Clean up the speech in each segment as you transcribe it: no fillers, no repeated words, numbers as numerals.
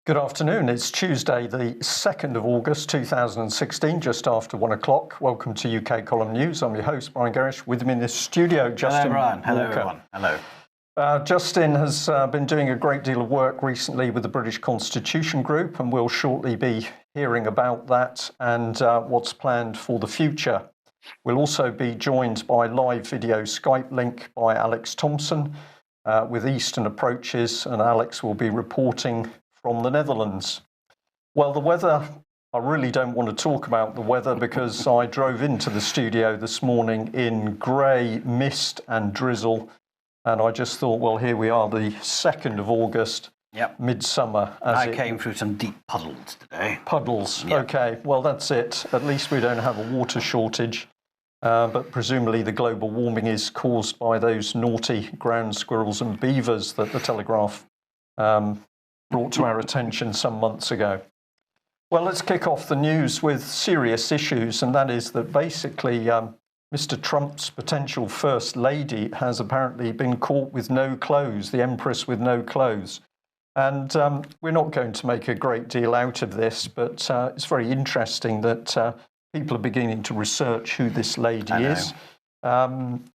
Good afternoon. It's Tuesday, the 2nd of August 2016, just after 1 o'clock. Welcome to UK Column News. I'm your host, Brian Gerrish. With me in the studio, Justin. Hello, Brian. Hello, Walker. everyone. Hello. Justin has been doing a great deal of work recently with the British Constitution Group, and we'll shortly be hearing about that and what's planned for the future. We'll also be joined by live video Skype link by Alex Thomson with Eastern Approaches, and Alex will be reporting from the Netherlands. Well, the weather, I really don't want to talk about the weather because I drove into the studio this morning in grey mist and drizzle, and I just thought, well, here we are, the 2nd of August, midsummer. I came through some deep puddles today. Puddles, Yep. Okay, well, that's it. At least we don't have a water shortage, but presumably the global warming is caused by those naughty ground squirrels and beavers that the Telegraph brought to our attention some months ago. Well, let's kick off the news with serious issues, and that is that basically Mr. Trump's potential First Lady has apparently been caught with no clothes, the Empress with no clothes. And we're not going to make a great deal out of this, but it's very interesting that people are beginning to research who this lady is.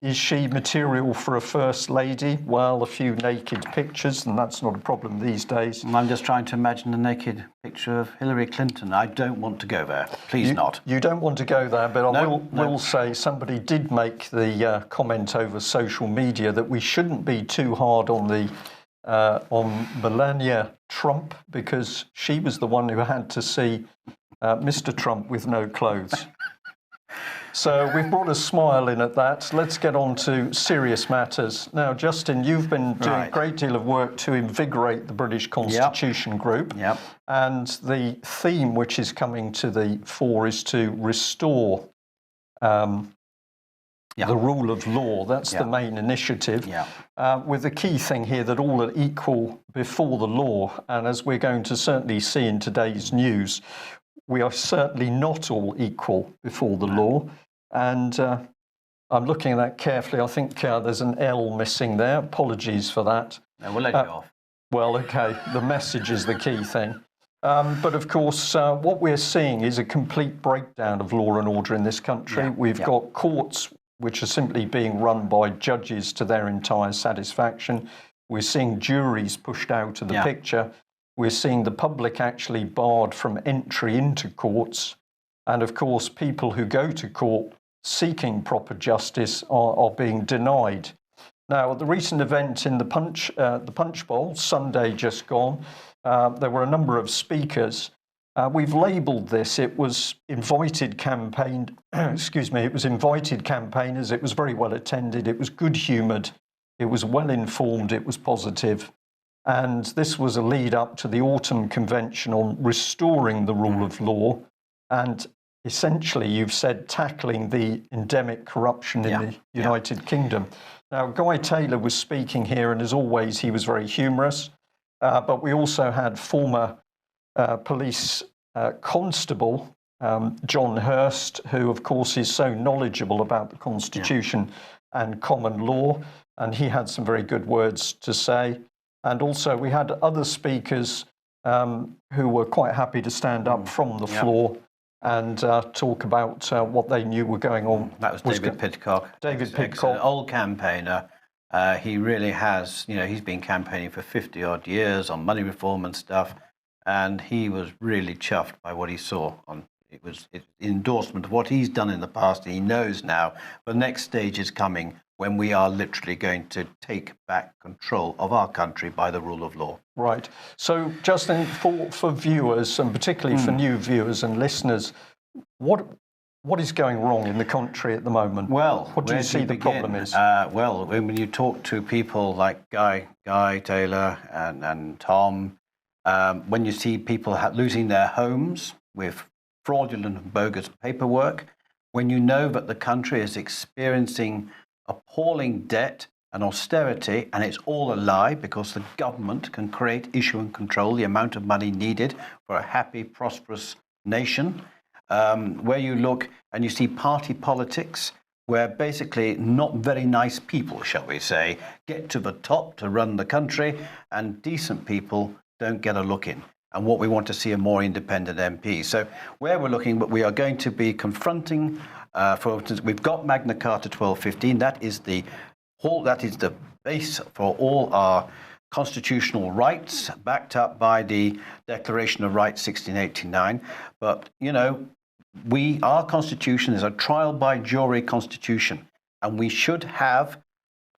Is she material for a First Lady? Well, a few naked pictures, and that's not a problem these days. I'm just trying to imagine a naked picture of Hillary Clinton. I don't want to go there. Please not. You don't want to go there, but I No. will say somebody did make the comment over social media that we shouldn't be too hard on Melania Trump, because she was the one who had to see Mr. Trump with no clothes. So we've brought a smile in at that. Let's get on to serious matters. Now, Justin, you've been doing a great deal of work to invigorate the British Constitution Group. Yep. And the theme which is coming to the fore is to restore the rule of law. That's the main initiative. With the key thing here that all are equal before the law. And as we're going to certainly see in today's news, we are certainly not all equal before the law. And I'm looking at that carefully. I think there's an L missing there. Apologies for that. No, we'll let you off. Well, okay, the message is the key thing. But of course, what we're seeing is a complete breakdown of law and order in this country. We've got courts which are simply being run by judges to their entire satisfaction. We're seeing juries pushed out of the picture. We're seeing the public actually barred from entry into courts. And of course, people who go to court seeking proper justice are being denied. Now, at the recent event in the Punch Bowl, Sunday just gone, there were a number of speakers. We've labelled this, it was invited campaign, it was invited campaigners, it was very well attended, it was good-humoured, it was well-informed, it was positive. And this was a lead up to the Autumn Convention on restoring the rule of law and essentially, you've said, tackling the endemic corruption in the United Kingdom. Now, Guy Taylor was speaking here, and as always, he was very humorous. But we also had former police constable John Hurst, who, of course, is so knowledgeable about the Constitution and common law, and he had some very good words to say. And also, we had other speakers who were quite happy to stand up from the floor and talk about what they knew were going on. That was David Pidcock. David Pidcock. An old campaigner. He really has, he's been campaigning for 50-odd years on money reform and stuff, and he was really chuffed by what he saw. It was an endorsement of what he's done in the past. He knows now the next stage is coming when we are literally going to take back control of our country by the rule of law. Right. So, Justin, for viewers, and particularly for new viewers and listeners, what is going wrong in the country at the moment? Well, what do you see the problem is? Well, when you talk to people like Guy Taylor and Tom, when you see people losing their homes with fraudulent and bogus paperwork, when you know that the country is experiencing appalling debt and austerity, and it's all a lie because the government can create, issue and control the amount of money needed for a happy, prosperous nation, where you look and you see party politics where basically not very nice people, shall we say, get to the top to run the country and decent people don't get a look in. and what we want to see are more independent MPs. So where we're looking, we are going to be confronting, for instance, we've got Magna Carta 1215. That is the base for all our constitutional rights, backed up by the Declaration of Rights 1689. But, you know, our constitution is a trial by jury constitution, and we should have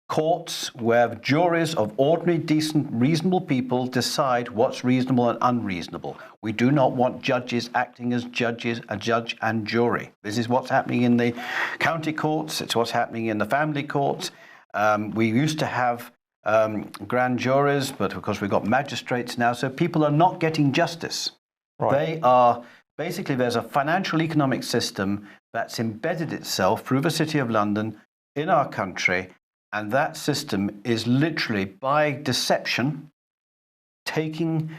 courts where juries of ordinary, decent, reasonable people decide what's reasonable and unreasonable. We do not want judges acting as judges, a judge and jury. This is what's happening in the county courts. It's what's happening in the family courts. We used to have grand juries, but of course we've got magistrates now, so people are not getting justice. Right. They are, basically there's a financial economic system that's embedded itself through the City of London in our country, and that system is literally, by deception, taking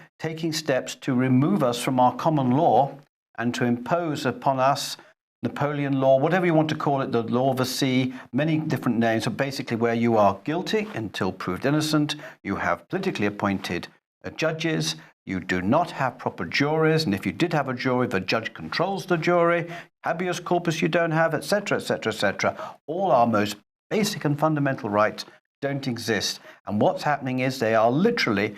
steps to remove us from our common law and to impose upon us Napoleon law, whatever you want to call it, the law of the sea, many different names. So basically where you are guilty until proved innocent, you have politically appointed judges, you do not have proper juries, and if you did have a jury, the judge controls the jury, habeas corpus you don't have, etc., etc., etc. All our most basic and fundamental rights don't exist. And what's happening is they are literally,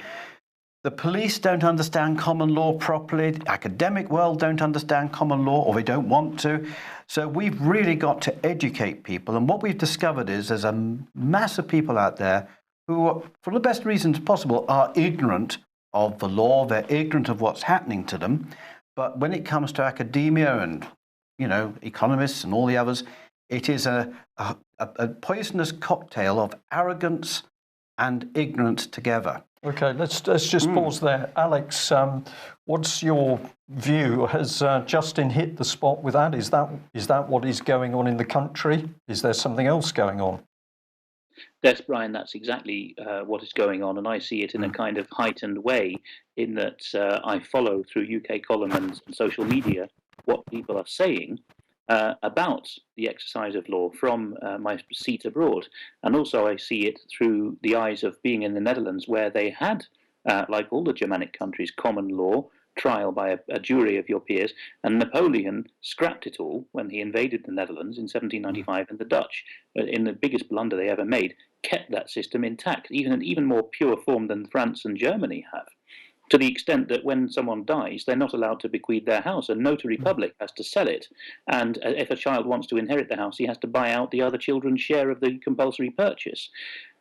the police don't understand common law properly, the academic world don't understand common law, or they don't want to. So we've really got to educate people. And what we've discovered is there's a mass of people out there who, for the best reasons possible, are ignorant of the law, they're ignorant of what's happening to them. But when it comes to academia and, you know, economists and all the others, it is a poisonous cocktail of arrogance and ignorance together. Okay, let's just pause there. Alex, what's your view? Has Justin hit the spot with that? Is that what is going on in the country? Is there something else going on? Yes, Brian, that's exactly what is going on, and I see it in a kind of heightened way in that I follow through UK column and social media what people are saying about the exercise of law from my seat abroad. And also I see it through the eyes of being in the Netherlands, where they had, like all the Germanic countries, common law, trial by a jury of your peers, and Napoleon scrapped it all when he invaded the Netherlands in 1795, and the Dutch, in the biggest blunder they ever made, kept that system intact, even in even more pure form than France and Germany have. To the extent that when someone dies, they're not allowed to bequeath their house. A notary public has to sell it. And if a child wants to inherit the house, he has to buy out the other children's share of the compulsory purchase.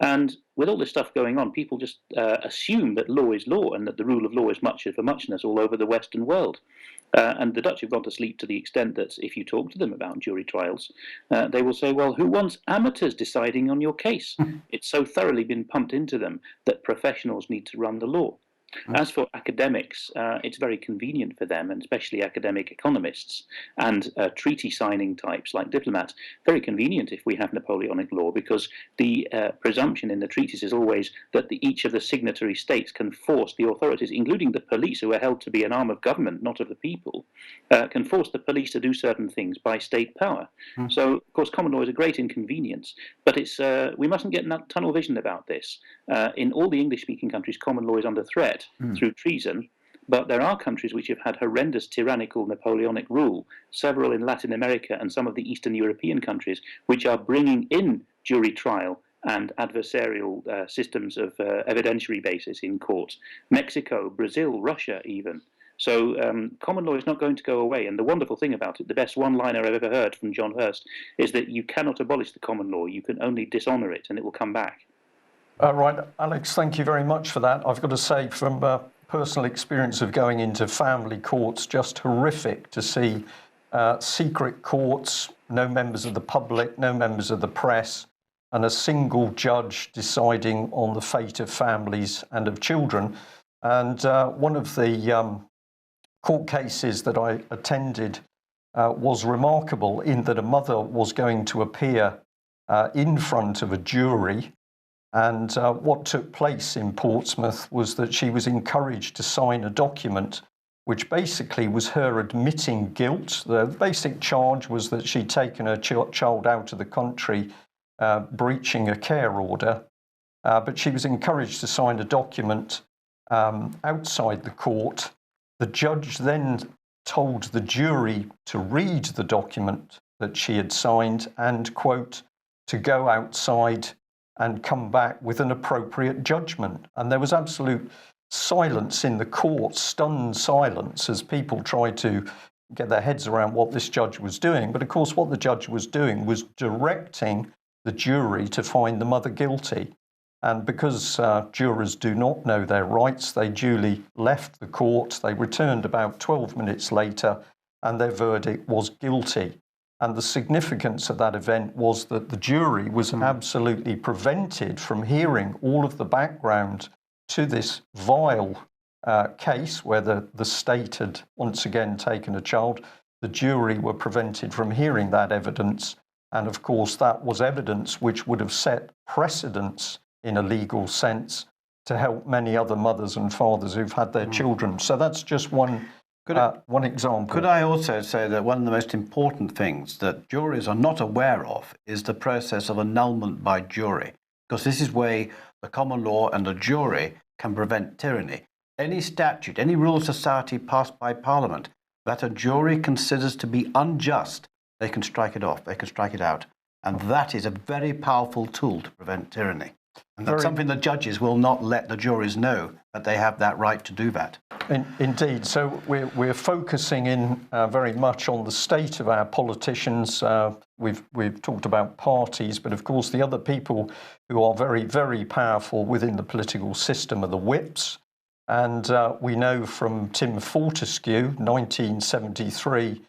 And with all this stuff going on, people just assume that law is law and that the rule of law is much for muchness all over the Western world. And the Dutch have gone to sleep to the extent that if you talk to them about jury trials, they will say, well, who wants amateurs deciding on your case? It's so thoroughly been pumped into them that professionals need to run the law. As for academics, it's very convenient for them, and especially academic economists and treaty signing types like diplomats, very convenient if we have Napoleonic law, because the presumption in the treaties is always that each of the signatory states can force the authorities, including the police, who are held to be an arm of government, not of the people, can force the police to do certain things by state power. So, of course, common law is a great inconvenience, but it's we mustn't get tunnel vision about this. In all the English-speaking countries, common law is under threat through treason, but there are countries which have had horrendous tyrannical Napoleonic rule, several in Latin America and some of the Eastern European countries, which are bringing in jury trial and adversarial systems of evidentiary basis in courts. Mexico, Brazil, Russia even. So common law is not going to go away. And the wonderful thing about it, the best one-liner I've ever heard from John Hurst, is that you cannot abolish the common law. You can only dishonor it, and it will come back. Right, Alex, thank you very much for that. I've got to say, from personal experience of going into family courts, just horrific to see secret courts, no members of the public, no members of the press, and a single judge deciding on the fate of families and of children. And one of the court cases that I attended was remarkable in that a mother was going to appear in front of a jury. And what took place in Portsmouth was that she was encouraged to sign a document which basically was her admitting guilt. The basic charge was that she'd taken her child out of the country, breaching a care order. But she was encouraged to sign a document outside the court The judge then told the jury to read the document that she had signed and, quote, to go outside and come back with an appropriate judgment. And there was absolute silence in the court, stunned silence, as people tried to get their heads around what this judge was doing. But of course, what the judge was doing was directing the jury to find the mother guilty. And because jurors do not know their rights, they duly left the court. They returned about 12 minutes later, and their verdict was guilty. And the significance of that event was that the jury was absolutely prevented from hearing all of the background to this vile case where the state had once again taken a child. The jury were prevented from hearing that evidence. And of course, that was evidence which would have set precedents in a legal sense to help many other mothers and fathers who've had their children. So that's just one example. Could I also say that one of the most important things that juries are not aware of is the process of annulment by jury, because this is where the common law and the jury can prevent tyranny. Any statute, any rule of society passed by Parliament that a jury considers to be unjust, they can strike it off, they can strike it out. And that is a very powerful tool to prevent tyranny. And that's something the judges will not let the juries know, that they have that right to do that. Indeed. So we're focusing in very much on the state of our politicians. We've talked about parties, but of course the other people who are very, very powerful within the political system are the whips. And we know from Tim Fortescue, 1973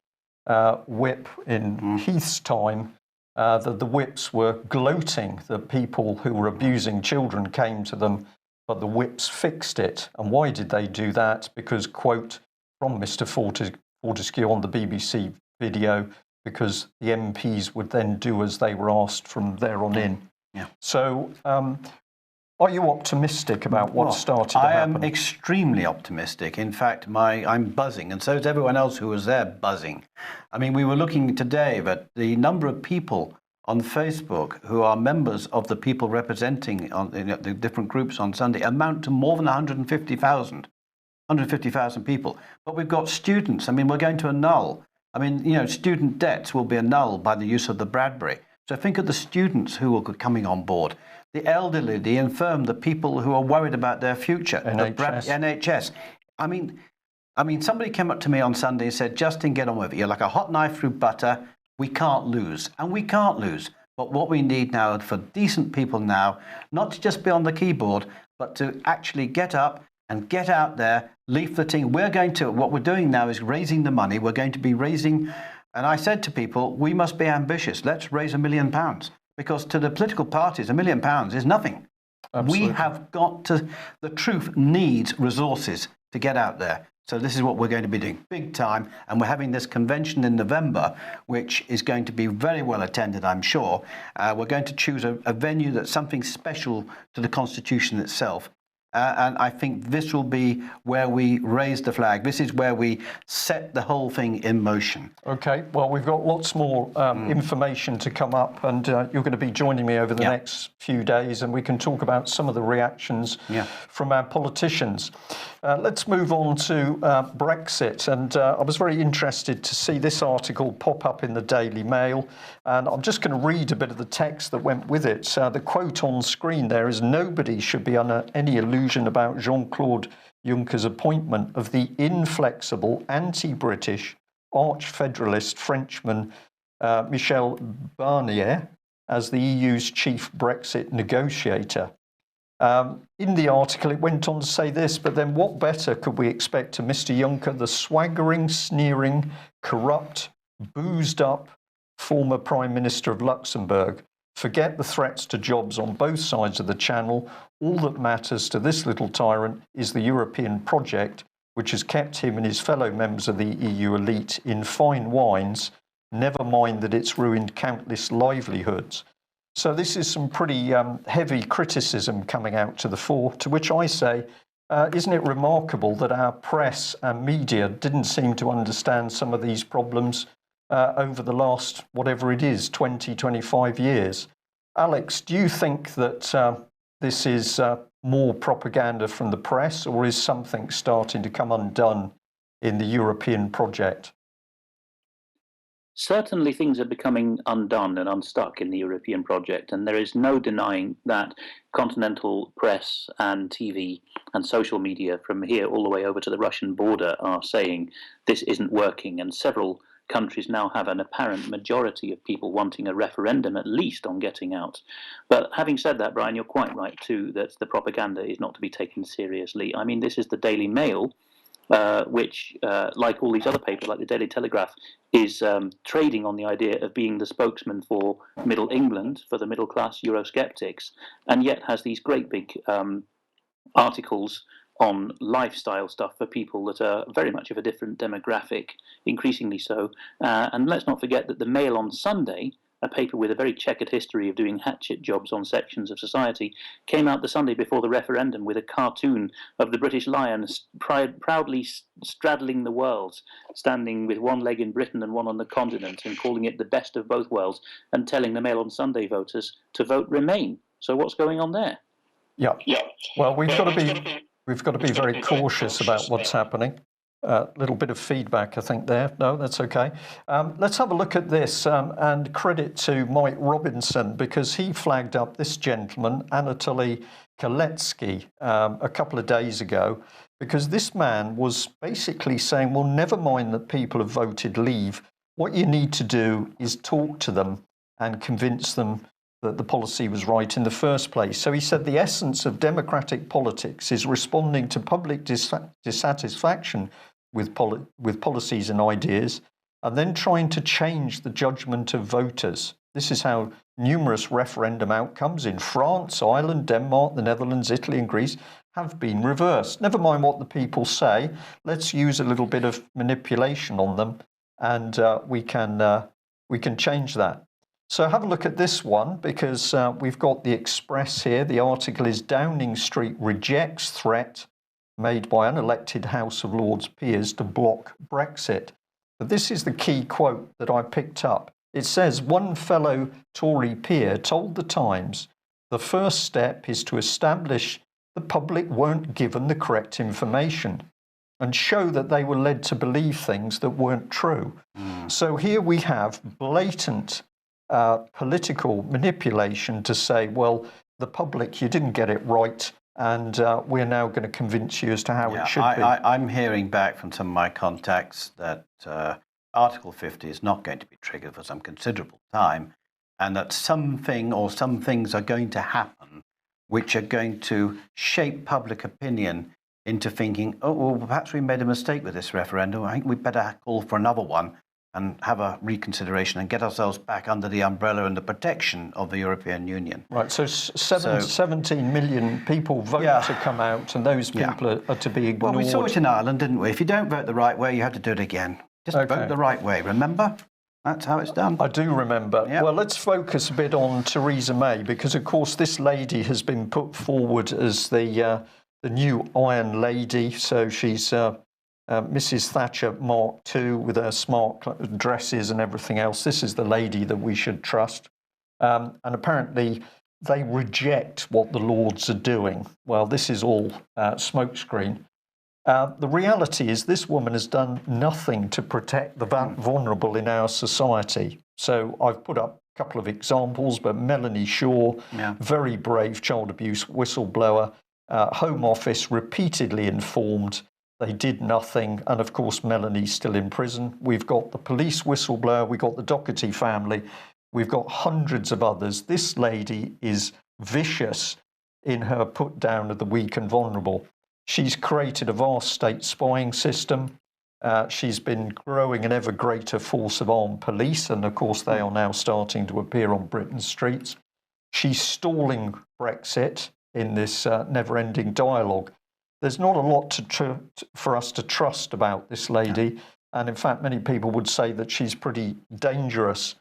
whip in Heath's time, that the whips were gloating that people who were abusing children came to them, but the whips fixed it. And why did they do that? Because, quote, from Mr. Fortescue on the BBC video, because the MPs would then do as they were asked from there on in. Yeah. So are you optimistic about what started to happen? I am extremely optimistic. In fact, I'm buzzing, and so is everyone else who was there buzzing. I mean, we were looking today that the number of people on Facebook who are members of the people representing the different groups on Sunday amount to more than 150,000 people. But we've got students. I mean, we're going to annul. I mean, student debts will be annulled by the use of the Bradbury. So think of the students who are coming on board. The elderly, the infirm, the people who are worried about their future. NHS. NHS. I mean, somebody came up to me on Sunday and said, Justin, get on with it. You're like a hot knife through butter. We can't lose. And we can't lose. But what we need now for decent people now, not to just be on the keyboard, but to actually get up and get out there, leafleting. What we're doing now is raising the money. We're going to be raising, and I said to people, we must be ambitious. Let's raise £1 million. Because to the political parties, £1 million is nothing. Absolutely. We have got to, the truth needs resources to get out there. So this is what we're going to be doing, big time. And we're having this convention in November, which is going to be very well attended, I'm sure. We're going to choose a venue that's something special to the Constitution itself. And I think this will be where we raise the flag. This is where we set the whole thing in motion. Okay, well, we've got lots more information to come up, and you're going to be joining me over the next few days, and we can talk about some of the reactions from our politicians. Let's move on to Brexit, and I was very interested to see this article pop up in the Daily Mail, and I'm just going to read a bit of the text that went with it. The quote on screen there is, "Nobody should be under any illusion about Jean-Claude Juncker's appointment of the inflexible, anti-British, arch-federalist Frenchman Michel Barnier as the EU's chief Brexit negotiator." In the article, it went on to say this, but then what better could we expect to Mr. Juncker, the swaggering, sneering, corrupt, boozed up former Prime Minister of Luxembourg? Forget the threats to jobs on both sides of the channel. All that matters to this little tyrant is the European project, which has kept him and his fellow members of the EU elite in fine wines, never mind that it's ruined countless livelihoods. So this is some pretty heavy criticism coming out to the fore, to which I say, isn't it remarkable that our press and media didn't seem to understand some of these problems over the last, whatever it is, 20, 25 years. Alex, do you think that this is more propaganda from the press, or is something starting to come undone in the European project? Certainly things are becoming undone and unstuck in the European project, and there is no denying that continental press and TV and social media from here all the way over to the Russian border are saying this isn't working, and several countries now have an apparent majority of people wanting a referendum at least on getting out. But having said that, Brian, you're quite right too that the propaganda is not to be taken seriously. I mean, this is the Daily Mail, which, like all these other papers, like the Daily Telegraph, is trading on the idea of being the spokesman for Middle England, for the middle-class Eurosceptics, and yet has these great big articles on lifestyle stuff for people that are very much of a different demographic, increasingly so. And let's not forget that the Mail on Sunday, a paper with a very checkered history of doing hatchet jobs on sections of society, came out the Sunday before the referendum with a cartoon of the British Lion proudly straddling the world, standing with one leg in Britain and one on the continent, and calling it the best of both worlds, and telling the Mail on Sunday voters to vote Remain. So what's going on there? Yeah. Well, we've got to be very cautious about what's happening. A little bit of feedback, I think, there. No, that's okay. Let's have a look at this, and credit to Mike Robinson, because he flagged up this gentleman, Anatoly Kaletsky, a couple of days ago, because this man was basically saying, well, never mind that people have voted Leave. What you need to do is talk to them and convince them that the policy was right in the first place. So he said the essence of democratic politics is responding to public dissatisfaction with policies and ideas, and then trying to change the judgment of voters. This is how numerous referendum outcomes in France, Ireland, Denmark, the Netherlands, Italy and Greece have been reversed. Never mind what the people say, let's use a little bit of manipulation on them, and we can change that. So have a look at this one, because we've got the Express here. The article is Downing Street rejects threat made by unelected House of Lords peers to block Brexit. But this is the key quote that I picked up. It says, one fellow Tory peer told the Times, the first step is to establish the public weren't given the correct information and show that they were led to believe things that weren't true. So here we have blatant political manipulation to say, well, the public, you didn't get it right, and we're now going to convince you as to how it should be. I'm hearing back from some of my contacts that Article 50 is not going to be triggered for some considerable time, and that something or some things are going to happen which are going to shape public opinion into thinking, oh, well, perhaps we made a mistake with this referendum. I think we better call for another one and have a reconsideration and get ourselves back under the umbrella and the protection of the European Union. Right, so 17 million people vote to come out, and those people are to be ignored. Well, we saw it in Ireland, didn't we? If you don't vote the right way, you have to do it again. Just vote the right way, remember? That's how it's done. I do remember. Yeah. Well, let's focus a bit on Theresa May, because, of course, this lady has been put forward as the new Iron Lady. So she's Mrs. Thatcher Mark II with her smart dresses and everything else. This is the lady that we should trust. And apparently they reject what the Lords are doing. Well, this is all smokescreen. The reality is this woman has done nothing to protect the vulnerable in our society. So I've put up a couple of examples, but Melanie Shaw, very brave child abuse whistleblower, Home Office repeatedly informed they did nothing, and of course Melanie's still in prison. We've got the police whistleblower, we've got the Docherty family, we've got hundreds of others. This lady is vicious in her put down of the weak and vulnerable. She's created a vast state spying system. She's been growing an ever greater force of armed police, and of course they are now starting to appear on Britain's streets. She's stalling Brexit in this never-ending dialogue. There's not a lot for us to trust about this lady, and in fact many people would say that she's pretty dangerous.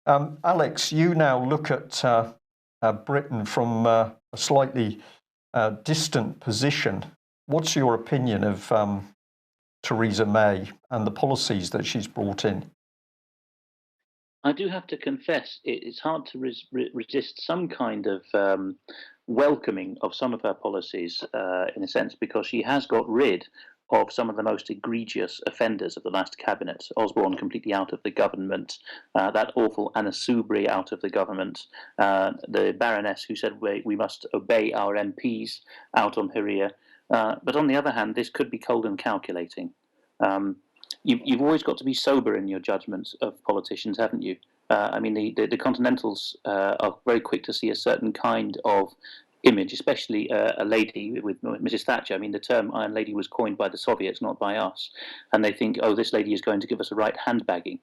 Alex, you now look at Britain from a slightly distant position. What's your opinion of Theresa May and the policies that she's brought in? I do have to confess, it's hard to resist some kind of welcoming of some of her policies, in a sense, because she has got rid of some of the most egregious offenders of the last cabinet. Osborne completely out of the government, that awful Anna Soubry out of the government, the Baroness who said we must obey our MPs out on her ear. But on the other hand, this could be cold and calculating. You've always got to be sober in your judgment of politicians, haven't you? I mean, the Continentals are very quick to see a certain kind of image, especially a lady with Mrs. Thatcher. I mean, the term Iron Lady was coined by the Soviets, not by us. And they think, oh, this lady is going to give us a right handbagging.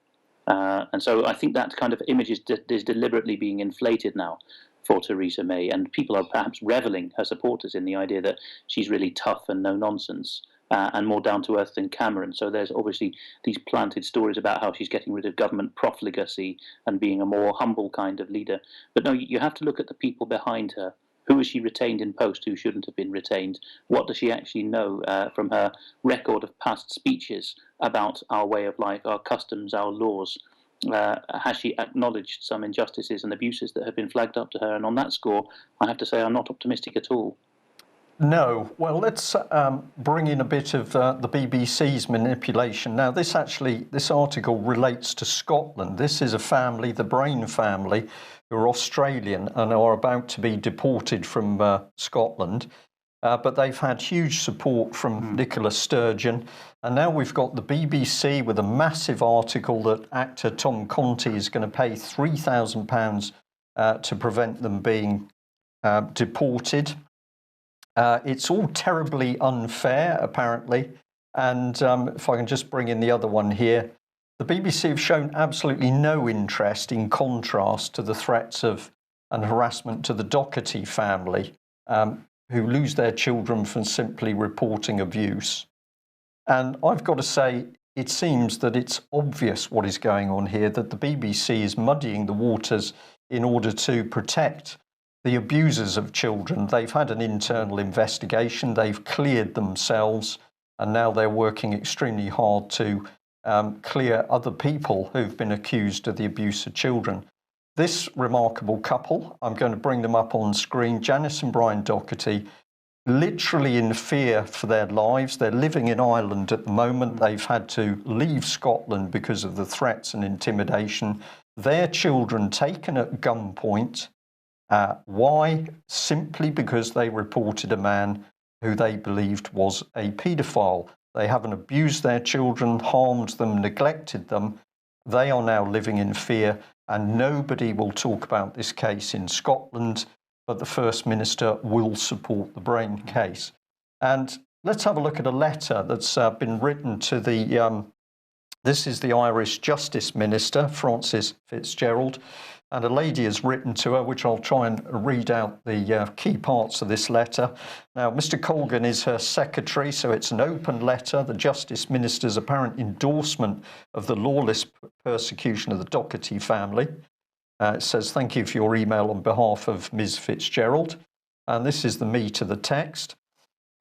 And so I think that kind of image is deliberately being inflated now for Theresa May. And people are perhaps reveling, her supporters, in the idea that she's really tough and no nonsense. And more down to earth than Cameron. So there's obviously these planted stories about how she's getting rid of government profligacy and being a more humble kind of leader. But no, you have to look at the people behind her. Who has she retained in post who shouldn't have been retained? What does she actually know from her record of past speeches about our way of life, our customs, our laws? Has she acknowledged some injustices and abuses that have been flagged up to her? And on that score, I have to say I'm not optimistic at all. No. Well, let's bring in a bit of the BBC's manipulation. Now, this article relates to Scotland. This is a family, the Brain family, who are Australian and are about to be deported from Scotland. But they've had huge support from Nicola Sturgeon. And now we've got the BBC with a massive article that actor Tom Conti is going to pay £3,000 to prevent them being deported. It's all terribly unfair, apparently. And if I can just bring in the other one here, the BBC have shown absolutely no interest, in contrast to the threats of and harassment to the Docherty family, who lose their children for simply reporting abuse. And I've got to say, it seems that it's obvious what is going on here, that the BBC is muddying the waters in order to protect the abusers of children. They've had an internal investigation, they've cleared themselves, and now they're working extremely hard to clear other people who've been accused of the abuse of children. This remarkable couple, I'm going to bring them up on screen, Janice and Brian Docherty, literally in fear for their lives. They're living in Ireland at the moment. They've had to leave Scotland because of the threats and intimidation. Their children taken at gunpoint. Why? Simply because they reported a man who they believed was a paedophile. They haven't abused their children, harmed them, neglected them. They are now living in fear, and nobody will talk about this case in Scotland, but the First Minister will support the Brain case. And let's have a look at a letter that's been written to this is the Irish Justice Minister, Frances Fitzgerald. And a lady has written to her, which I'll try and read out the key parts of this letter. Now, Mr. Colgan is her secretary, so it's an open letter. The Justice Minister's apparent endorsement of the lawless persecution of the Docherty family. It says, thank you for your email on behalf of Ms. Fitzgerald. And this is the meat of the text.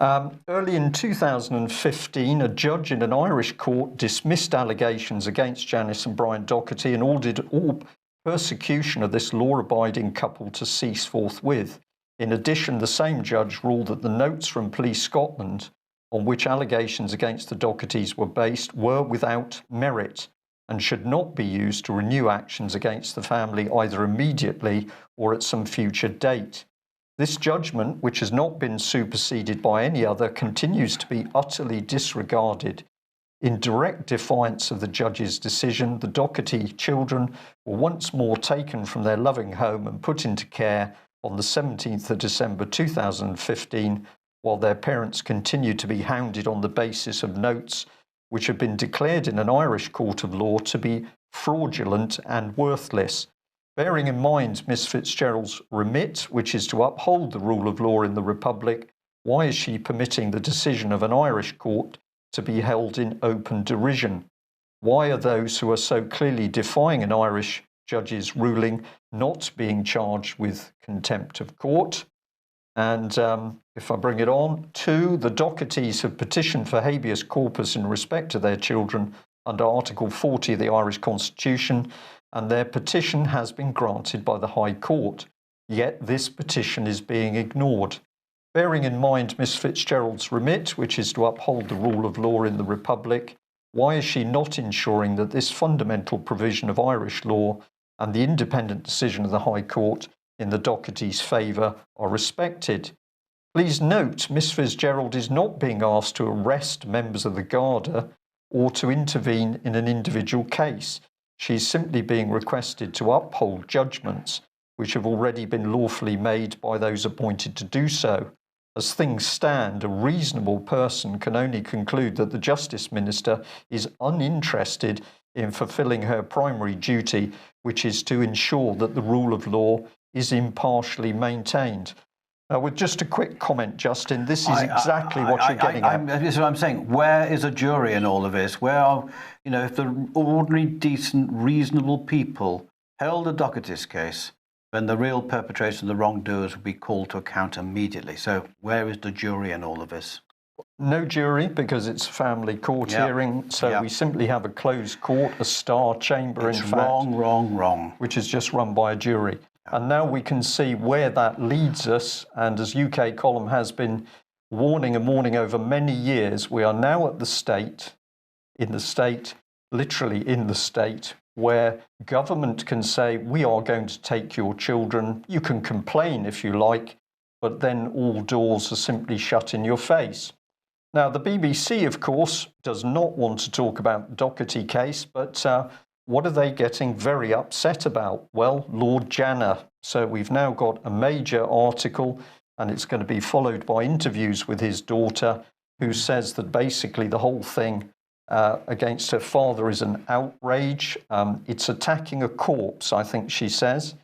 Early in 2015, a judge in an Irish court dismissed allegations against Janice and Brian Docherty and ordered all persecution of this law-abiding couple to cease forthwith. In addition, the same judge ruled that the notes from Police Scotland, on which allegations against the Dochertys were based, were without merit and should not be used to renew actions against the family either immediately or at some future date. This judgment, which has not been superseded by any other, continues to be utterly disregarded. In direct defiance of the judge's decision, the Docherty children were once more taken from their loving home and put into care on the 17th of December 2015, while their parents continued to be hounded on the basis of notes which have been declared in an Irish court of law to be fraudulent and worthless. Bearing in mind Miss Fitzgerald's remit, which is to uphold the rule of law in the Republic, why is she permitting the decision of an Irish court to be held in open derision? Why are those who are so clearly defying an Irish judge's ruling not being charged with contempt of court? And if I bring it on, 2, the Dochertys have petitioned for habeas corpus in respect to their children under Article 40 of the Irish Constitution, and their petition has been granted by the High Court. Yet this petition is being ignored. Bearing in mind Miss Fitzgerald's remit, which is to uphold the rule of law in the Republic, why is she not ensuring that this fundamental provision of Irish law and the independent decision of the High Court in the Docherties' favour are respected? Please note, Miss Fitzgerald is not being asked to arrest members of the Garda or to intervene in an individual case. She is simply being requested to uphold judgments which have already been lawfully made by those appointed to do so. As things stand, a reasonable person can only conclude that the Justice Minister is uninterested in fulfilling her primary duty, which is to ensure that the rule of law is impartially maintained. Now, with just a quick comment, Justin, this is exactly what you're getting at. This is what I'm saying. Where is a jury in all of this? Where are, if the ordinary, decent, reasonable people held a Dochertys case, then the real perpetrators and the wrongdoers would be called to account immediately. So where is the jury in all of this? No jury, because it's a family court hearing. So we simply have a closed court, a star chamber, It's in fact. wrong. Which is just run by a jury. And now we can see where that leads us. And as UK Column has been warning and warning over many years, we are now at the state, literally in the state, where government can say, we are going to take your children. You can complain if you like, but then all doors are simply shut in your face. Now, the BBC, of course, does not want to talk about the Docherty case, but what are they getting very upset about? Well, Lord Janner. So we've now got a major article, and it's going to be followed by interviews with his daughter, who says that basically the whole thing against her father is an outrage. It's attacking a corpse, I think she says.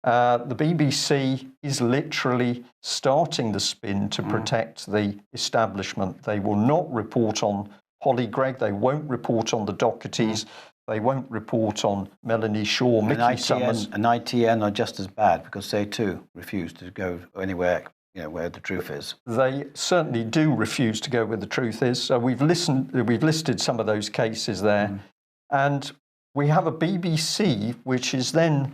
The BBC is literally starting the spin to protect the establishment. They will not report on Holly Gregg. They won't report on the Dochertys. They won't report on Melanie Shaw, Mickey Summers. And ITN are just as bad because they too refuse to go anywhere where the truth is. They certainly do refuse to go where the truth is. So we've listed some of those cases there. And we have a BBC which is then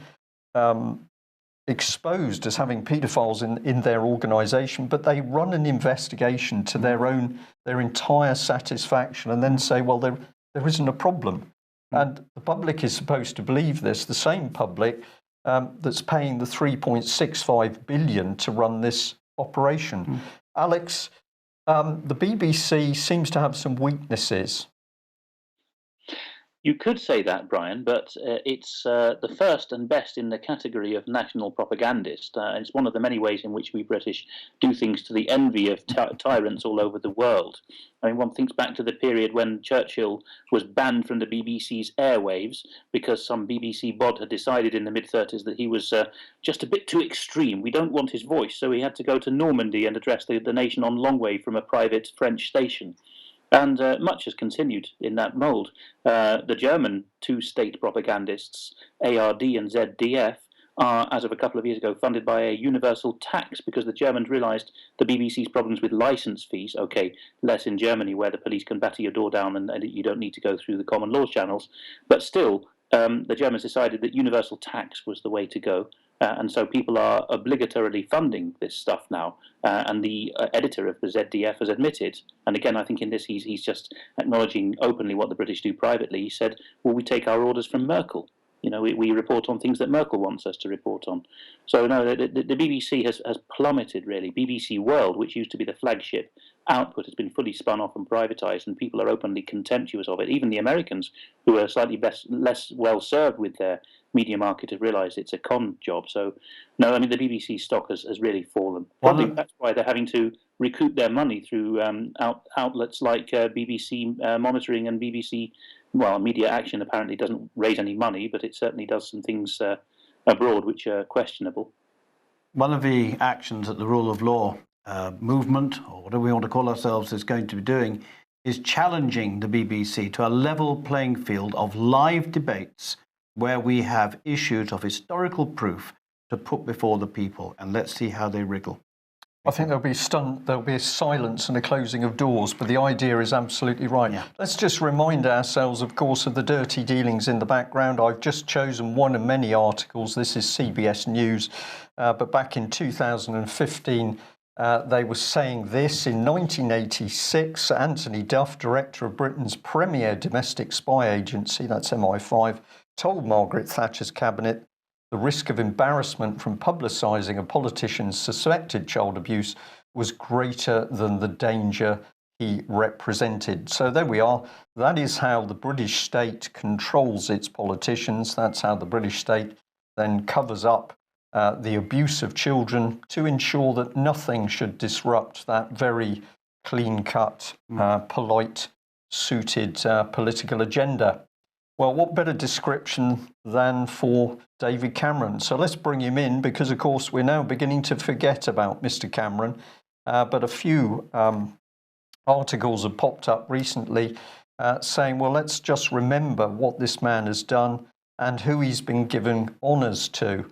exposed as having paedophiles in their organisation, but they run an investigation to their entire satisfaction and then say, well, there isn't a problem. And the public is supposed to believe this, the same public that's paying the 3.65 billion to run this operation. Alex, the BBC seems to have some weaknesses. You could say that, Brian, but it's the first and best in the category of national propagandist. It's one of the many ways in which we British do things to the envy of tyrants all over the world. I mean, one thinks back to the period when Churchill was banned from the BBC's airwaves because some BBC bod had decided in the mid-30s that he was just a bit too extreme. We don't want his voice, so he had to go to Normandy and address the nation on long wave from a private French station. And much has continued in that mould. The German two state propagandists, ARD and ZDF, are, as of a couple of years ago, funded by a universal tax because the Germans realised the BBC's problems with licence fees. Okay, less in Germany where the police can batter your door down and you don't need to go through the common law channels. But still, the Germans decided that universal tax was the way to go. And so people are obligatorily funding this stuff now. And the editor of the ZDF has admitted, and again, I think in this he's just acknowledging openly what the British do privately. He said, well, we take our orders from Merkel. We report on things that Merkel wants us to report on. So no, the BBC has plummeted, really. BBC World, which used to be the flagship output, has been fully spun off and privatised, and people are openly contemptuous of it. Even the Americans, who are slightly less well served with their media market, have realised it's a con job. So no, I mean, the BBC stock has really fallen. Probably that's why they're having to recoup their money through outlets like BBC Monitoring and BBC. Well, Media Action apparently doesn't raise any money, but it certainly does some things abroad which are questionable. One of the actions that the rule of law movement, or whatever we want to call ourselves, is going to be doing is challenging the BBC to a level playing field of live debates where we have issues of historical proof to put before the people, and let's see how they wriggle. I think there'll be a silence and a closing of doors, but the idea is absolutely right. Yeah. Let's just remind ourselves, of course, of the dirty dealings in the background. I've just chosen one of many articles. This is CBS News, but back in 2015, They were saying this in 1986. Anthony Duff, director of Britain's premier domestic spy agency, that's MI5, told Margaret Thatcher's cabinet the risk of embarrassment from publicising a politician's suspected child abuse was greater than the danger he represented. So there we are. That is how the British state controls its politicians. That's how the British state then covers up the abuse of children to ensure that nothing should disrupt that very clean-cut, polite, suited political agenda. Well, what better description than for David Cameron? So let's bring him in because, of course, we're now beginning to forget about Mr. Cameron. But a few articles have popped up recently saying, well, let's just remember what this man has done and who he's been given honours to.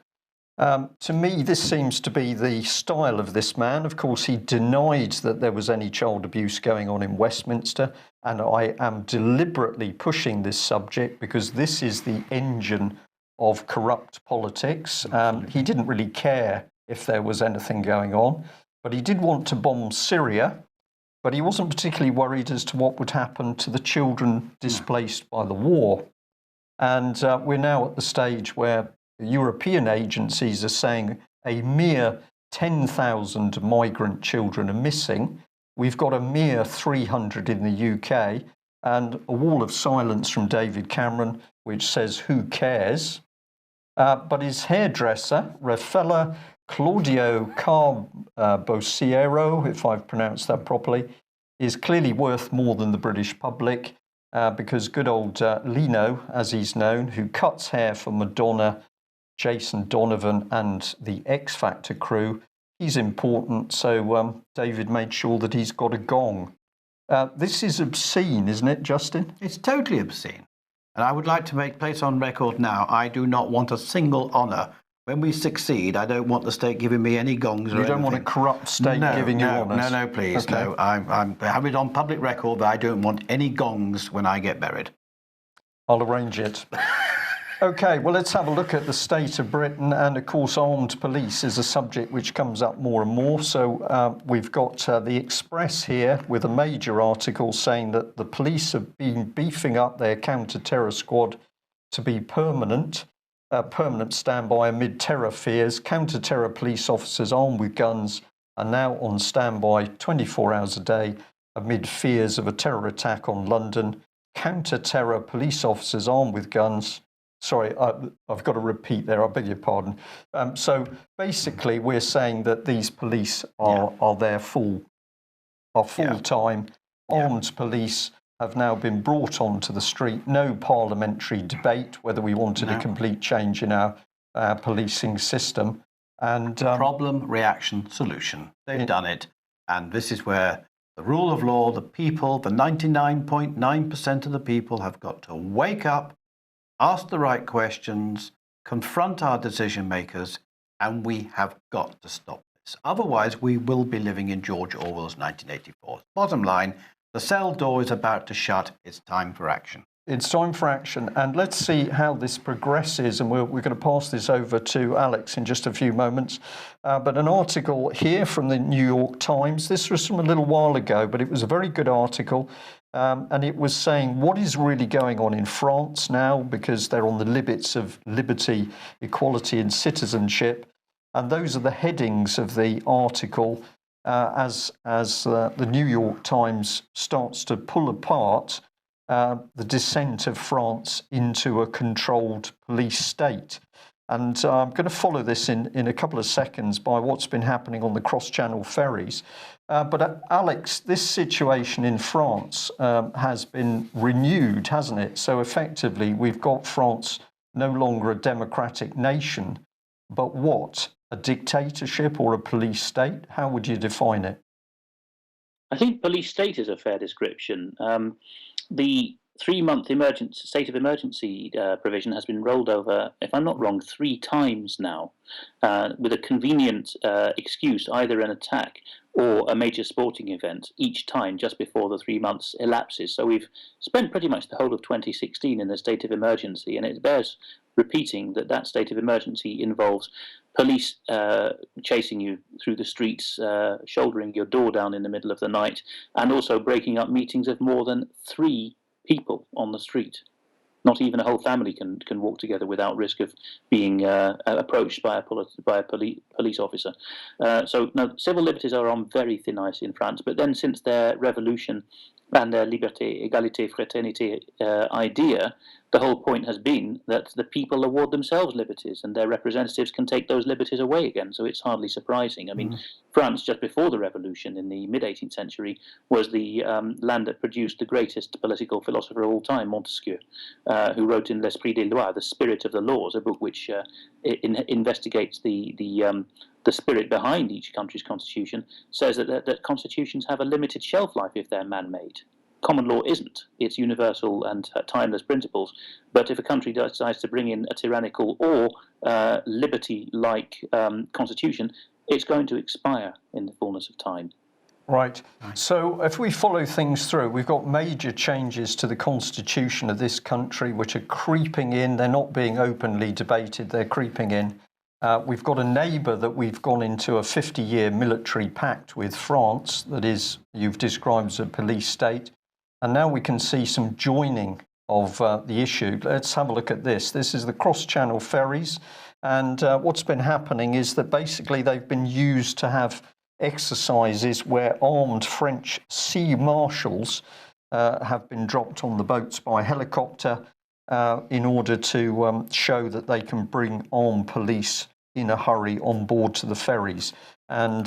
To me, this seems to be the style of this man. Of course, he denied that there was any child abuse going on in Westminster, and I am deliberately pushing this subject because this is the engine of corrupt politics. He didn't really care if there was anything going on, but he did want to bomb Syria, but he wasn't particularly worried as to what would happen to the children displaced by the war. And we're now at the stage where European agencies are saying a mere 10,000 migrant children are missing. We've got a mere 300 in the UK, and a wall of silence from David Cameron, which says, who cares? But his hairdresser, Raffaella Claudio Carbosiero, if I've pronounced that properly, is clearly worth more than the British public, because good old Lino, as he's known, who cuts hair for Madonna, Jason Donovan and the X Factor crew, he's important, so David made sure that he's got a gong. This is obscene, isn't it, Justin? It's totally obscene. And I would like to make place on record now, I do not want a single honour. When we succeed, I don't want the state giving me any gongs or anything. You don't want a corrupt state giving you honours? No, please. Okay. No, I'm have it on public record that I don't want any gongs when I get buried. I'll arrange it. Okay, well, let's have a look at the state of Britain. And, of course, armed police is a subject which comes up more and more. So we've got the Express here with a major article saying that the police have been beefing up their counter-terror squad to be permanent standby amid terror fears. Counter-terror police officers armed with guns are now on standby 24 hours a day amid fears of a terror attack on London. Counter-terror police officers armed with guns. Sorry, I've got to repeat there. I beg your pardon. So basically, we're saying that these police are there full-time. Armed police have now been brought onto the street. No parliamentary debate whether we wanted a complete change in our policing system. And problem, reaction, solution. They've done it, and this is where the rule of law, the people, the 99.9% of the people have got to wake up, ask the right questions, confront our decision makers, and we have got to stop this. Otherwise, we will be living in George Orwell's 1984. Bottom line, the cell door is about to shut. It's time for action. It's time for action. And let's see how this progresses. And we're going to pass this over to Alex in just a few moments. But an article here from the New York Times. This was from a little while ago, but it was a very good article. And it was saying what is really going on in France now, because they're on the limits of liberty, equality and citizenship. And those are the headings of the article as the New York Times starts to pull apart the descent of France into a controlled police state. And I'm going to follow this in a couple of seconds by what's been happening on the cross-channel ferries. But Alex, this situation in France has been renewed, hasn't it? So effectively, we've got France no longer a democratic nation, but what? A dictatorship or a police state? How would you define it? I think police state is a fair description. The 3-month state of emergency provision has been rolled over, if I'm not wrong, 3 times now, with a convenient excuse, either an attack or a major sporting event, each time just before the 3 months elapses. So we've spent pretty much the whole of 2016 in a state of emergency, and it bears repeating that that state of emergency involves police chasing you through the streets, shouldering your door down in the middle of the night, and also breaking up meetings of more than 3 people on the street. Not even a whole family can walk together without risk of being approached by a police officer. So now, civil liberties are on very thin ice in France. But then, since their revolution and their liberté, égalité, fraternité idea, the whole point has been that the people award themselves liberties, and their representatives can take those liberties away again. So it's hardly surprising. I mean, France, just before the revolution in the mid-18th century, was the land that produced the greatest political philosopher of all time, Montesquieu, who wrote in L'Esprit des Lois, The Spirit of the Laws, a book which investigates the spirit behind each country's constitution, says that constitutions have a limited shelf life if they're man-made. Common law isn't. It's universal and timeless principles. But if a country decides to bring in a tyrannical or liberty-like constitution, it's going to expire in the fullness of time. Right. So if we follow things through, we've got major changes to the constitution of this country which are creeping in. They're not being openly debated. They're creeping in. We've got a neighbour that we've gone into a 50-year military pact with, France, that is, you've described as a police state. And now we can see some joining of the issue. Let's have a look at this. This is the cross-channel ferries. And what's been happening is that basically they've been used to have exercises where armed French sea marshals have been dropped on the boats by helicopter in order to show that they can bring armed police in a hurry on board to the ferries. And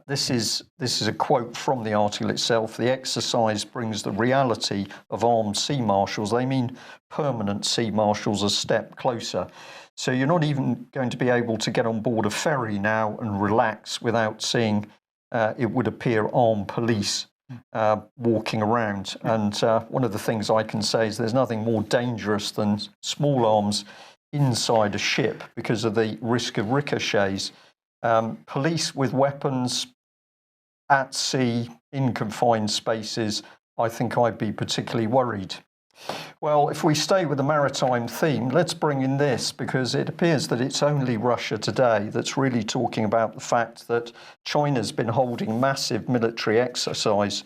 this is a quote from the article itself. The exercise brings the reality of armed sea marshals, they mean permanent sea marshals, a step closer. So you're not even going to be able to get on board a ferry now and relax without seeing, it would appear, armed police walking around. And one of the things I can say is there's nothing more dangerous than small arms inside a ship because of the risk of ricochets. Police with weapons at sea in confined spaces, I think I'd be particularly worried. Well, if we stay with the maritime theme, let's bring in this, because it appears that it's only Russia today that's really talking about the fact that China's been holding massive military exercise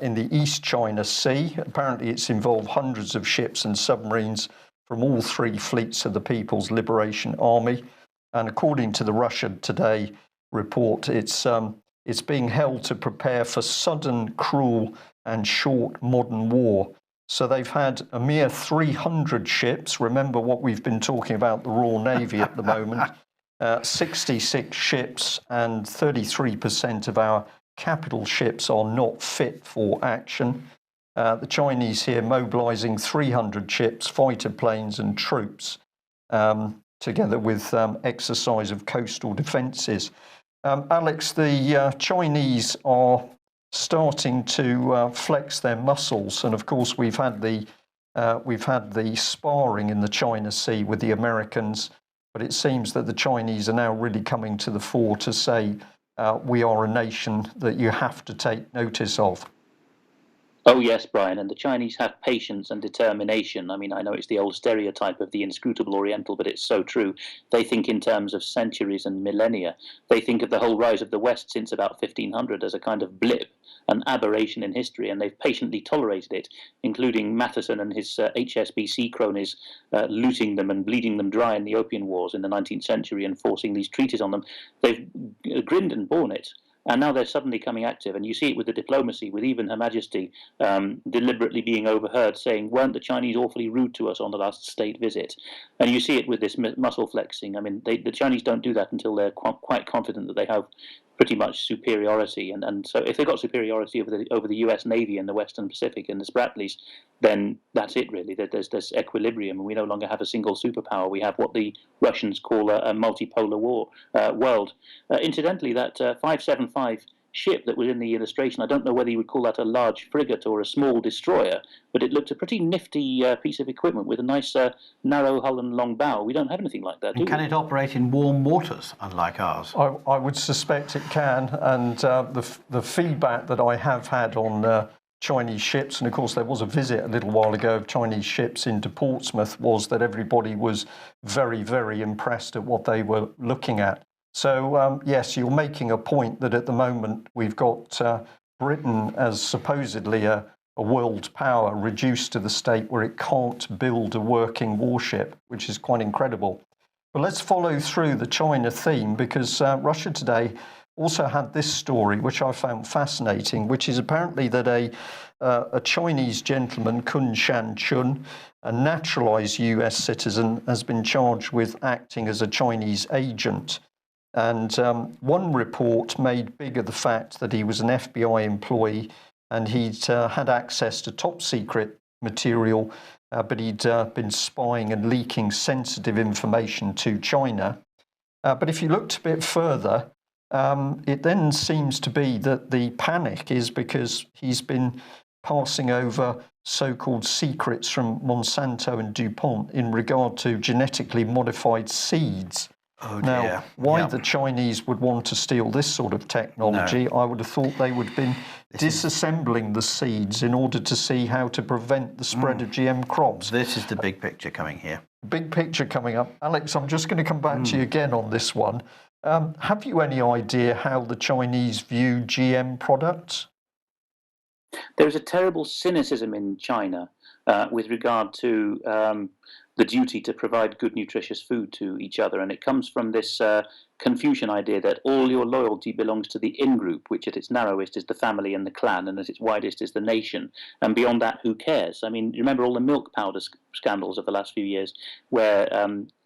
in the East China Sea. Apparently it's involved hundreds of ships and submarines from all 3 fleets of the People's Liberation Army. And according to the Russia Today report, it's being held to prepare for sudden, cruel and short modern war. So they've had a mere 300 ships. Remember what we've been talking about, the Royal Navy at the moment. 66 ships, and 33% of our capital ships are not fit for action. The Chinese here mobilising 300 ships, fighter planes and troops, together with exercise of coastal defences. Alex, the Chinese are starting to flex their muscles, and of course we've had the sparring in the China Sea with the Americans, but it seems that the Chinese are now really coming to the fore to say we are a nation that you have to take notice of. Oh, yes, Brian, and the Chinese have patience and determination. I mean, I know it's the old stereotype of the inscrutable Oriental, but it's so true. They think in terms of centuries and millennia. They think of the whole rise of the West since about 1500 as a kind of blip, an aberration in history, and they've patiently tolerated it, including Matheson and his HSBC cronies looting them and bleeding them dry in the Opium Wars in the 19th century and forcing these treaties on them. They've grinned and borne it. And now they're suddenly coming active, and you see it with the diplomacy, with even Her Majesty deliberately being overheard saying, weren't the Chinese awfully rude to us on the last state visit? And you see it with this muscle flexing. I mean, the Chinese don't do that until they're quite confident that they have pretty much superiority. And so if they've got superiority over the US Navy and the Western Pacific and the Sprattleys, then that's it, really. There's equilibrium, and we no longer have a single superpower. We have what the Russians call a multipolar world. Incidentally, that 575 ship that was in the illustration, I don't know whether you would call that a large frigate or a small destroyer, but it looked a pretty nifty piece of equipment with a nice narrow hull and long bow. We don't have anything like that, do And can we? it operate in warm waters, unlike ours? I would suspect it can, and the feedback that I have had on Chinese ships, and of course there was a visit a little while ago of Chinese ships into Portsmouth, was that everybody was very, very impressed at what they were looking at. So yes, you're making a point that at the moment we've got Britain as supposedly a world power reduced to the state where it can't build a working warship, which is quite incredible. But let's follow through the China theme, because Russia Today also had this story, which I found fascinating, which is apparently that a Chinese gentleman, Kun Shan-chun, a naturalized US citizen, has been charged with acting as a Chinese agent. And one report made big of the fact that he was an FBI employee and he'd had access to top secret material, but he'd been spying and leaking sensitive information to China. But if you looked a bit further, it then seems to be that the panic is because he's been passing over so-called secrets from Monsanto and DuPont in regard to genetically modified seeds. Oh, now, dear. why the Chinese would want to steal this sort of technology, I would have thought they would have been disassembling the seeds in order to see how to prevent the spread of GM crops. This is the big picture coming here. Big picture coming up. Alex, I'm just going to come back to you again on this one. Have you any idea how the Chinese view GM products? There is a terrible cynicism in China with regard to the duty to provide good, nutritious food to each other. And it comes from this Confucian idea that all your loyalty belongs to the in-group, which at its narrowest is the family and the clan, and at its widest is the nation. And beyond that, who cares? I mean, you remember all the milk powder scandals of the last few years where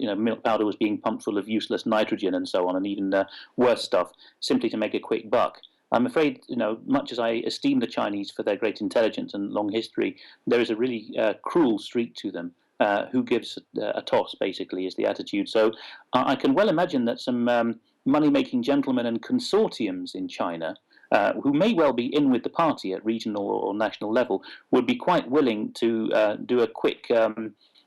milk powder was being pumped full of useless nitrogen and so on, and even worse stuff, simply to make a quick buck. I'm afraid, much as I esteem the Chinese for their great intelligence and long history, there is a really cruel streak to them. Who gives a toss, basically, is the attitude. So I can well imagine that some money-making gentlemen and consortiums in China, who may well be in with the party at regional or national level, would be quite willing to do a quick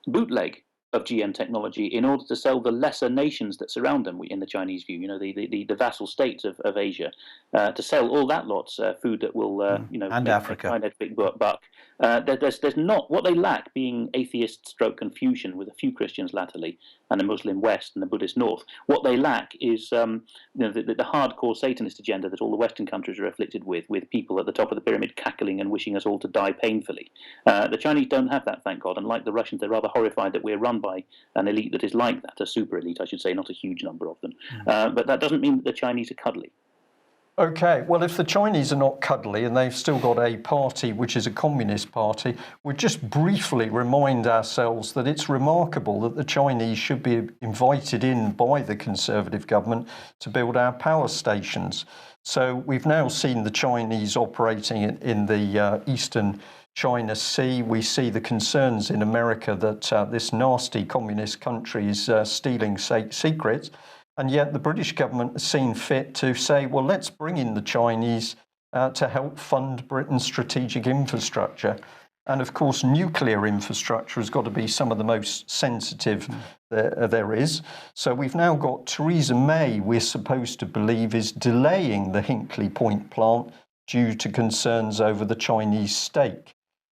bootleg of GM technology in order to sell the lesser nations that surround them in the Chinese view, the vassal states of Asia, to sell all that lot's food that will, and Africa. Find a big buck. There's not what they lack, being atheist stroke Confucian with a few Christians latterly and a Muslim West and a Buddhist North. What they lack is the hardcore Satanist agenda that all the Western countries are afflicted with people at the top of the pyramid cackling and wishing us all to die painfully. The Chinese don't have that, thank God, and like the Russians, they're rather horrified that we're run by an elite that is like that, a super elite, I should say, not a huge number of them. But that doesn't mean that the Chinese are cuddly. Okay, well, if the Chinese are not cuddly and they've still got a party which is a communist party, we'll just briefly remind ourselves that it's remarkable that the Chinese should be invited in by the Conservative government to build our power stations. So we've now seen the Chinese operating in the eastern China Sea. We see the concerns in America that this nasty communist country is stealing state secrets. And yet the British government has seen fit to say, well, let's bring in the Chinese to help fund Britain's strategic infrastructure. And of course, nuclear infrastructure has got to be some of the most sensitive there is. So we've now got Theresa May, we're supposed to believe, is delaying the Hinkley Point plant due to concerns over the Chinese stake.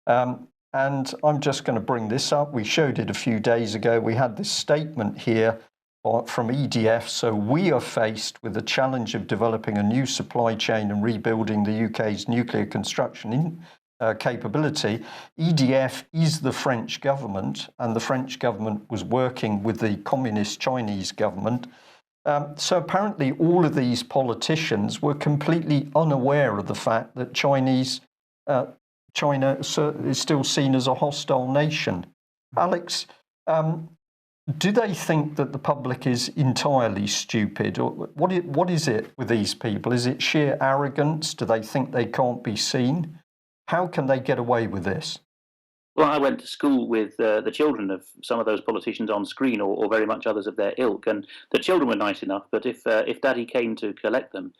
And I'm just going to bring this up. We showed it a few days ago. We had this statement here from EDF. So we are faced with the challenge of developing a new supply chain and rebuilding the UK's nuclear construction capability. EDF is the French government, and the French government was working with the communist Chinese government. So apparently all of these politicians were completely unaware of the fact that China is still seen as a hostile nation. Alex, do they think that the public is entirely stupid? Or what is it with these people? Is it sheer arrogance? Do they think they can't be seen? How can they get away with this? Well, I went to school with the children of some of those politicians on screen, or very much others of their ilk, and the children were nice enough. But if Daddy came to collect them,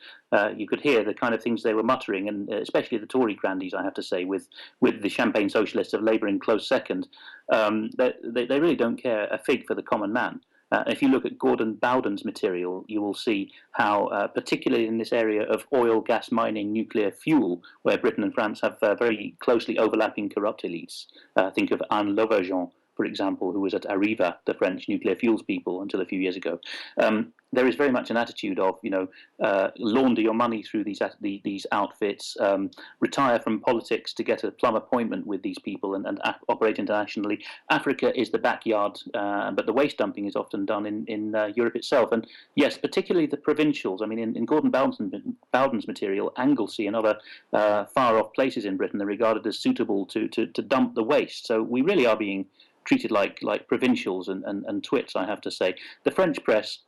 you could hear the kind of things they were muttering, and especially the Tory grandees, I have to say, with the champagne socialists of Labour in close second, they really don't care a fig for the common man. If you look at Gordon Bowden's material, you will see how, particularly in this area of oil, gas mining, nuclear fuel, where Britain and France have very closely overlapping corrupt elites. Think of Anne Lauvergeon, for example, who was at Arriva, the French nuclear fuels people, until a few years ago. There is very much an attitude of, launder your money through these outfits, retire from politics to get a plum appointment with these people and operate internationally. Africa is the backyard, but the waste dumping is often done in Europe itself. And yes, particularly the provincials. I mean, in Gordon Bowden's material, Anglesey and other far-off places in Britain are regarded as suitable to dump the waste. So we really are being treated like provincials and twits, I have to say. The French press,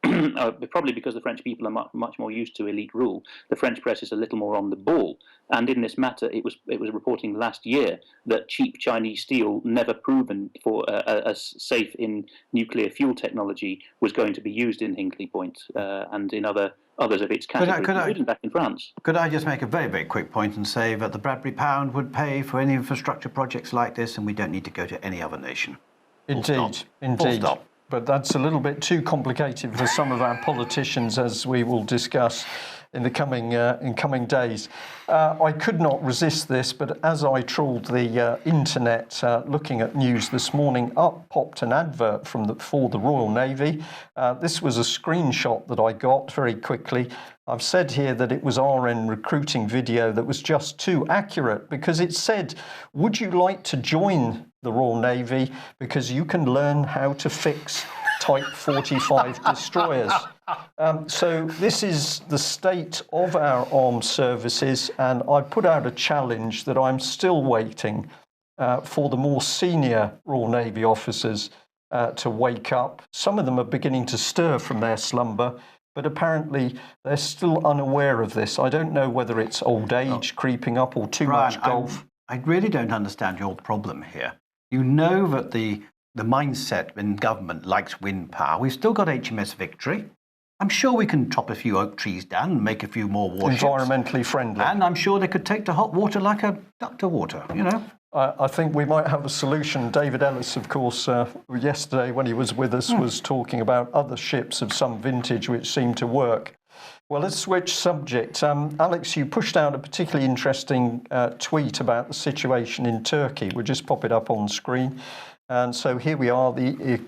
probably because the French people are much more used to elite rule, the French press is a little more on the ball. And in this matter, it was reporting last year that cheap Chinese steel, never proven for as safe in nuclear fuel technology, was going to be used in Hinkley Point and in others of its category, including back in France. Could I just make a very, very quick point and say that the Bradbury Pound would pay for any infrastructure projects like this, and we don't need to go to any other nation? Indeed. But that's a little bit too complicated for some of our politicians, as we will discuss in the coming days. I could not resist this, but as I trawled the internet looking at news this morning, up popped an advert for the Royal Navy. This was a screenshot that I got very quickly. I've said here that it was RN recruiting video that was just too accurate, because it said, would you like to join the Royal Navy because you can learn how to fix Type 45 destroyers. So this is the state of our armed services, and I put out a challenge that I'm still waiting for the more senior Royal Navy officers to wake up. Some of them are beginning to stir from their slumber, but apparently they're still unaware of this. I don't know whether it's old age creeping up or too much golf. I really don't understand your problem here. You know that the mindset in government likes wind power. We've still got HMS Victory. I'm sure we can chop a few oak trees down and make a few more warships. Environmentally friendly. And I'm sure they could take to hot water like a duck to water, you know. I think we might have a solution. David Ellis, of course, yesterday when he was with us, was talking about other ships of some vintage which seem to work. Well, let's switch subject. Alex, you pushed out a particularly interesting tweet about the situation in Turkey. We'll just pop it up on screen. And so here we are. The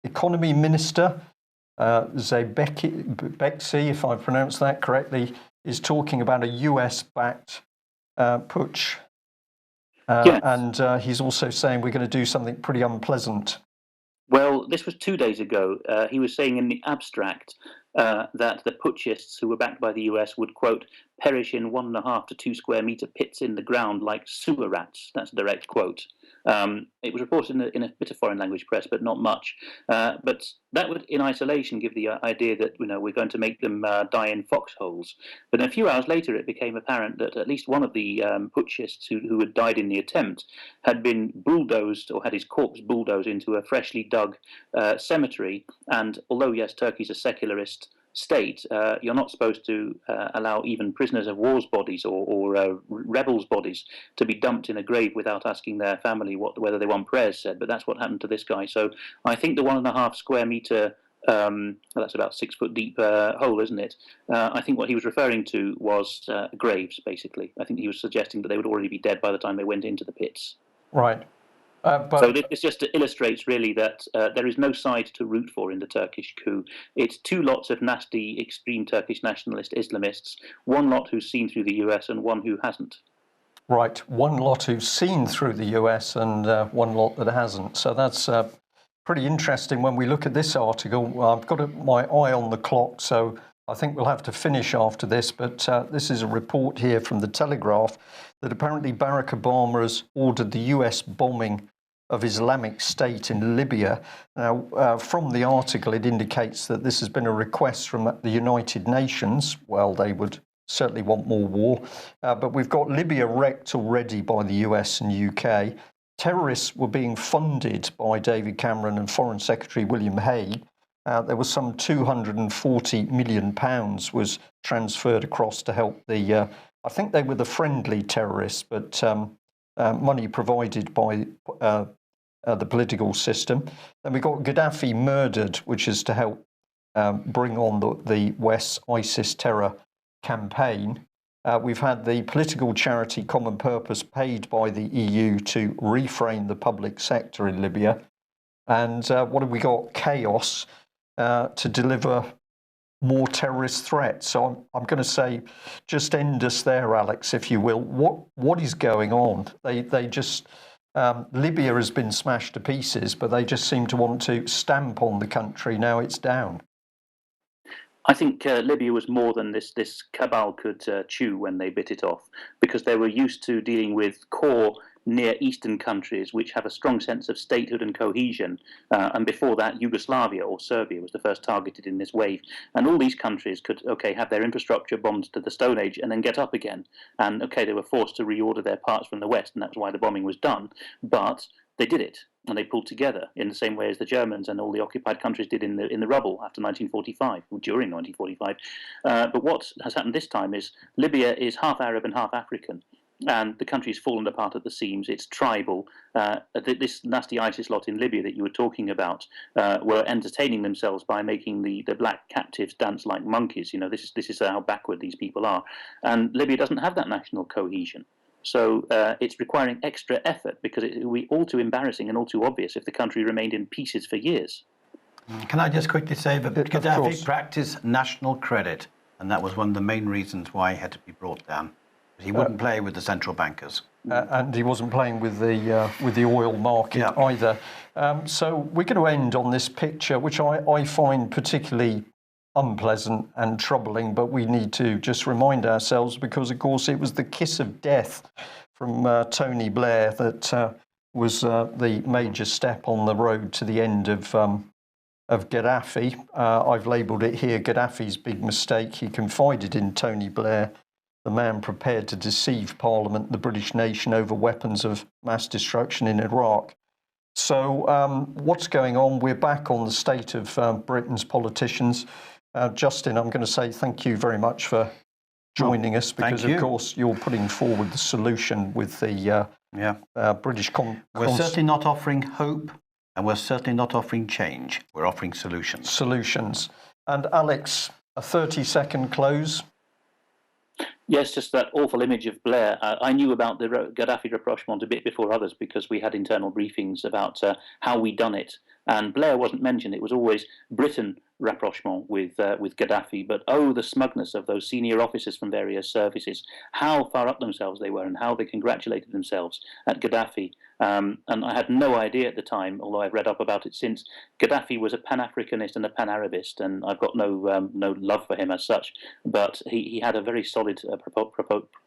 economy minister, Zeybekci, if I pronounced that correctly, is talking about a US-backed putsch. Yes. And he's also saying we're going to do something pretty unpleasant. Well, this was 2 days ago. He was saying in the abstract that the putschists who were backed by the US would, quote, perish in 1.5 to 2 square meter pits in the ground like sewer rats. That's a direct quote. It was reported in a bit of foreign language press, but not much. But that would, in isolation, give the idea that we're going to make them die in foxholes. But a few hours later, it became apparent that at least one of the putschists who had died in the attempt had been bulldozed, or had his corpse bulldozed into a freshly dug cemetery. And although, yes, Turkey's a secularist state, you're not supposed to allow even prisoners of war's bodies or rebels' bodies to be dumped in a grave without asking their family whether they want prayers said. But that's what happened to this guy. So I think the 1.5 square meter, that's about 6 foot deep hole, isn't it? I think what he was referring to was graves, basically. I think he was suggesting that they would already be dead by the time they went into the pits. Right. So this just illustrates really that there is no side to root for in the Turkish coup. It's two lots of nasty, extreme Turkish nationalist Islamists, one lot who's seen through the US and one who hasn't. Right, one lot who's seen through the US and one lot that hasn't. So that's pretty interesting when we look at this article. I've got my eye on the clock, so I think we'll have to finish after this. But this is a report here from the Telegraph that apparently Barack Obama has ordered the US bombing of Islamic State in Libya. Now, from the article, it indicates that this has been a request from the United Nations. Well, they would certainly want more war. But we've got Libya wrecked already by the US and UK. terrorists were being funded by David Cameron and Foreign Secretary William Hague. There was some £240 million was transferred across to help the, I think they were the friendly terrorists, but money provided by the political system. Then we got Gaddafi murdered, which is to help bring on the West's ISIS terror campaign. We've had the political charity Common Purpose paid by the EU to reframe the public sector in Libya. And what have we got? Chaos to deliver more terrorist threats. So I'm going to say, just end us there, Alex, if you will. What is going on? They just Libya has been smashed to pieces, but they just seem to want to stamp on the country. Now it's down. I think Libya was more than this cabal could chew when they bit it off, because they were used to dealing with core Near Eastern countries which have a strong sense of statehood and cohesion. And before that, Yugoslavia or Serbia was the first targeted in this wave. And all these countries could, have their infrastructure bombed to the Stone Age and then get up again. And, they were forced to reorder their parts from the West, and that's why the bombing was done. But they did it, and they pulled together in the same way as the Germans and all the occupied countries did in the rubble after 1945, or during 1945. But what has happened this time is Libya is half Arab and half African. And the country's fallen apart at the seams. It's tribal. This nasty ISIS lot in Libya that you were talking about were entertaining themselves by making the black captives dance like monkeys. This is how backward these people are. And Libya doesn't have that national cohesion. So it's requiring extra effort, because it would be all too embarrassing and all too obvious if the country remained in pieces for years. Can I just quickly say that Gaddafi practiced national credit, and that was one of the main reasons why he had to be brought down. He wouldn't play with the central bankers. And he wasn't playing with the oil market either. So we're going to end on this picture, which I find particularly unpleasant and troubling, but we need to just remind ourselves, because, of course, it was the kiss of death from Tony Blair that was the major step on the road to the end of Gaddafi. I've labelled it here Gaddafi's big mistake. He confided in Tony Blair, the man prepared to deceive Parliament and the British nation over weapons of mass destruction in Iraq. So what's going on? We're back on the state of Britain's politicians. Justin, I'm going to say thank you very much for joining us, because, of course, you're putting forward the solution with the British We're certainly not offering hope, and we're certainly not offering change. We're offering solutions. Solutions. And Alex, a 30-second close. Yes, just that awful image of Blair. I knew about the Gaddafi rapprochement a bit before others, because we had internal briefings about how we done it. And Blair wasn't mentioned. It was always Britain rapprochement with Gaddafi. But oh, the smugness of those senior officers from various services, how far up themselves they were and how they congratulated themselves at Gaddafi. And I had no idea at the time, although I've read up about it since, Gaddafi was a Pan-Africanist and a Pan-Arabist, and I've got no love for him as such. But he had a very solid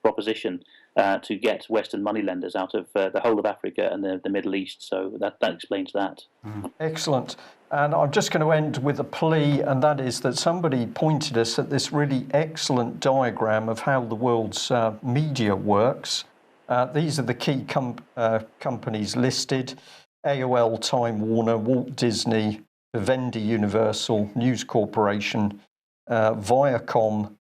proposition to get Western moneylenders out of the whole of Africa and the Middle East. So that explains that. Excellent. And I'm just going to end with a plea, and that is that somebody pointed us at this really excellent diagram of how the world's media works. These are the key companies listed: AOL, Time Warner, Walt Disney, Vivendi Universal, News Corporation, Viacom,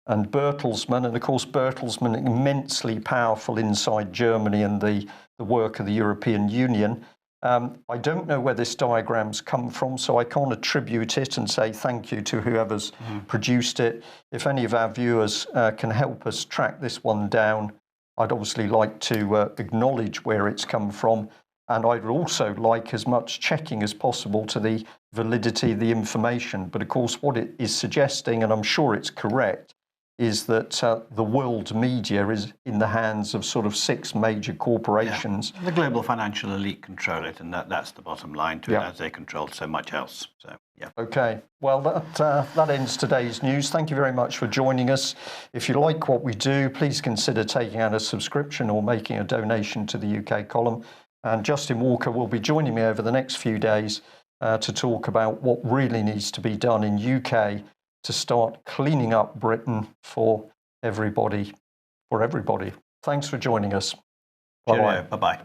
and Bertelsmann. And of course, Bertelsmann immensely powerful inside Germany and the work of the European Union. I don't know where this diagram's come from, so I can't attribute it and say thank you to whoever's produced it. If any of our viewers can help us track this one down, I'd obviously like to acknowledge where it's come from, and I'd also like as much checking as possible to the validity of the information. But of course, what it is suggesting, and I'm sure it's correct, is that the world media is in the hands of sort of 6 major corporations. The global financial elite control it, and that's the bottom line to it, as they control so much else. So, Okay, well, that ends today's news. Thank you very much for joining us. If you like what we do, please consider taking out a subscription or making a donation to the UK column. And Justin Walker will be joining me over the next few days to talk about what really needs to be done in UK to start cleaning up Britain for everybody. Thanks for joining us. Bye-bye. Bye-bye.